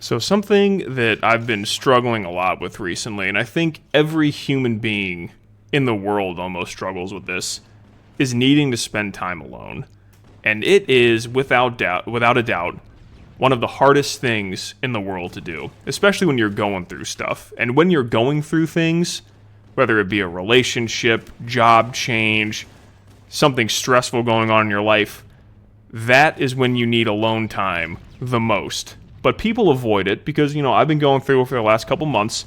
So something that I've been struggling a lot with recently, and I think every human being in the world almost struggles with this, is needing to spend time alone. And it is without a doubt, one of the hardest things in the world to do, especially when you're going through stuff. And when you're going through things, whether it be a relationship, job change, something stressful going on in your life, that is when you need alone time the most. But people avoid it because, I've been going through it for the last couple months.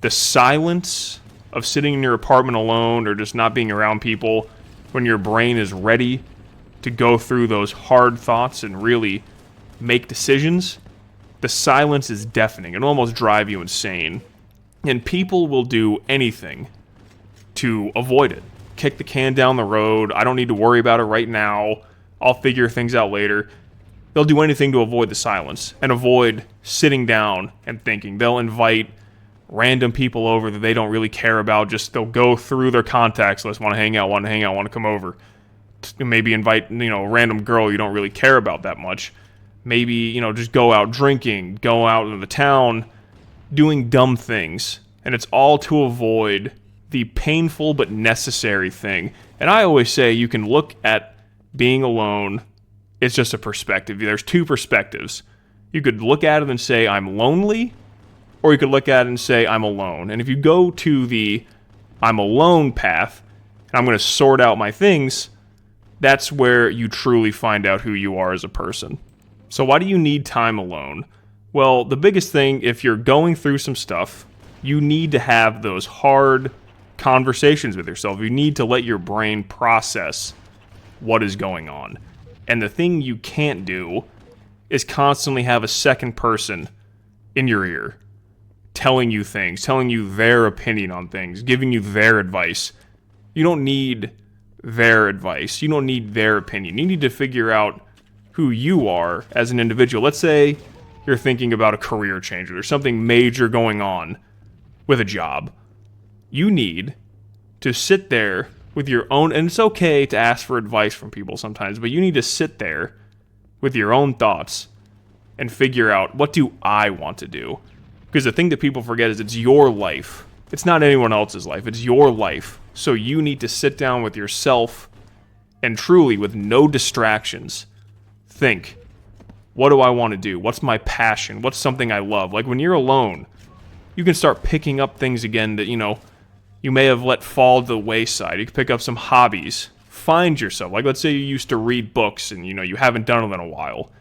The silence of sitting in your apartment alone or just not being around people when your brain is ready to go through those hard thoughts and really make decisions, the silence is deafening. It'll almost drive you insane. And people will do anything to avoid it. Kick the can down the road. I don't need to worry about it right now. I'll figure things out later. They'll do anything to avoid the silence and avoid sitting down and thinking. They'll invite random people over that they don't really care about. Just they'll go through their contacts list, want to hang out, want to come over. Maybe invite, a random girl you don't really care about that much. Maybe, just go out drinking, go out into the town, doing dumb things. And it's all to avoid the painful but necessary thing. And I always say you can look at being alone. It's just a perspective. There's two perspectives. You could look at it and say, I'm lonely, or you could look at it and say, I'm alone. And if you go to the I'm alone path, and I'm going to sort out my things, that's where you truly find out who you are as a person. So why do you need time alone? Well, the biggest thing, if you're going through some stuff, you need to have those hard conversations with yourself. You need to let your brain process what is going on. And the thing you can't do is constantly have a second person in your ear telling you things, telling you their opinion on things, giving you their advice. You don't need their advice. You don't need their opinion. You need to figure out who you are as an individual. Let's say you're thinking about a career change or there's something major going on with a job. You need to sit there with your own, and it's okay to ask for advice from people sometimes, but you need to sit there with your own thoughts and figure out, what do I want to do? Because the thing that people forget is it's your life. It's not anyone else's life. It's your life. So you need to sit down with yourself and truly, with no distractions, think, what do I want to do? What's my passion? What's something I love? Like when you're alone, you can start picking up things again that, you may have let fall to the wayside. You can pick up some hobbies. Find yourself. Like, let's say you used to read books and, you haven't done it in a while.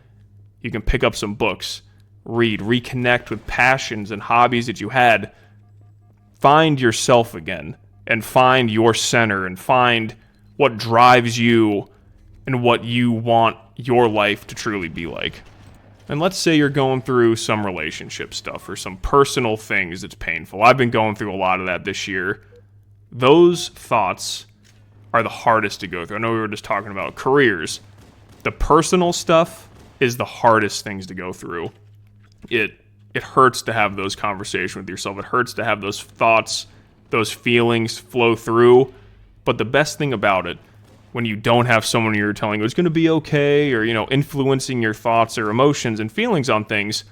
You can pick up some books, read, reconnect with passions and hobbies that you had. Find yourself again and find your center and find what drives you and what you want your life to truly be like. And let's say you're going through some relationship stuff or some personal things that's painful. I've been going through a lot of that this year. Those thoughts are the hardest to go through. I know we were just talking about careers. The personal stuff is the hardest things to go through. It hurts to have those conversations with yourself. It hurts to have those thoughts, those feelings flow through. But the best thing about it, when you don't have someone you're telling it's going to be okay, or, influencing your thoughts or emotions and feelings on things,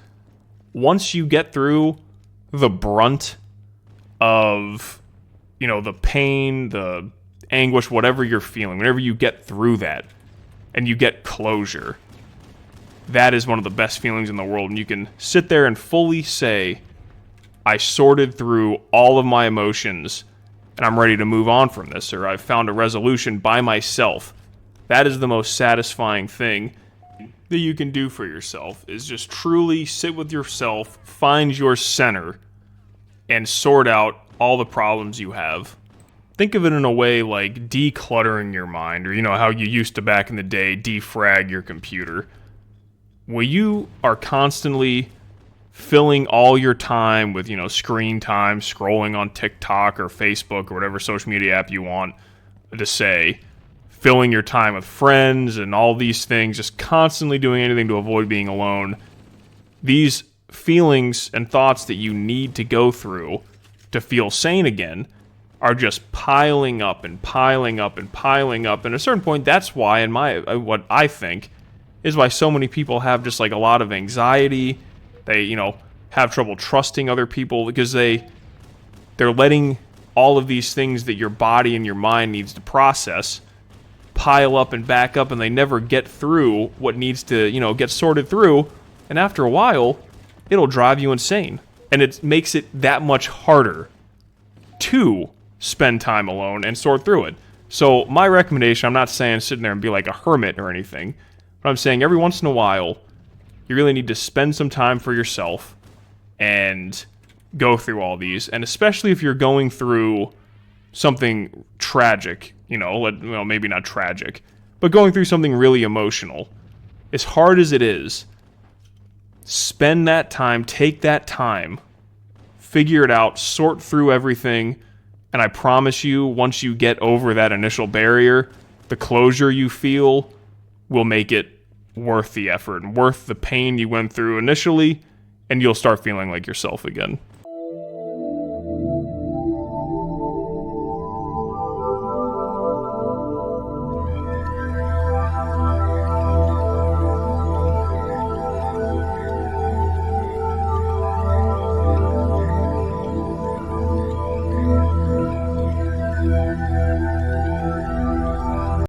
once you get through the brunt of, the pain, the anguish, whatever you're feeling, whenever you get through that and you get closure, that is one of the best feelings in the world. And you can sit there and fully say, I sorted through all of my emotions and I'm ready to move on from this, or I've found a resolution by myself. That is the most satisfying thing that you can do for yourself, is just truly sit with yourself, find your center, and sort out all the problems you have. Think of it in a way like decluttering your mind, or how you used to back in the day defrag your computer. Where you are constantly filling all your time with, screen time, scrolling on TikTok or Facebook or whatever social media app you want to say, filling your time with friends and all these things, just constantly doing anything to avoid being alone. These feelings and thoughts that you need to go through to feel sane again are just piling up and piling up and piling up. And at a certain point, that's why, what I think, is why so many people have just like a lot of anxiety They, have trouble trusting other people because they're letting all of these things that your body and your mind needs to process pile up and back up, and they never get through what needs to, get sorted through. And after a while, it'll drive you insane. And it makes it that much harder to spend time alone and sort through it. So my recommendation, I'm not saying sit there and be like a hermit or anything, but I'm saying every once in a while, you really need to spend some time for yourself and go through all these. And especially if you're going through something tragic, maybe not tragic, but going through something really emotional, as hard as it is, spend that time, take that time, figure it out, sort through everything, and I promise you, once you get over that initial barrier, the closure you feel will make it worth the effort and worth the pain you went through initially, and you'll start feeling like yourself again.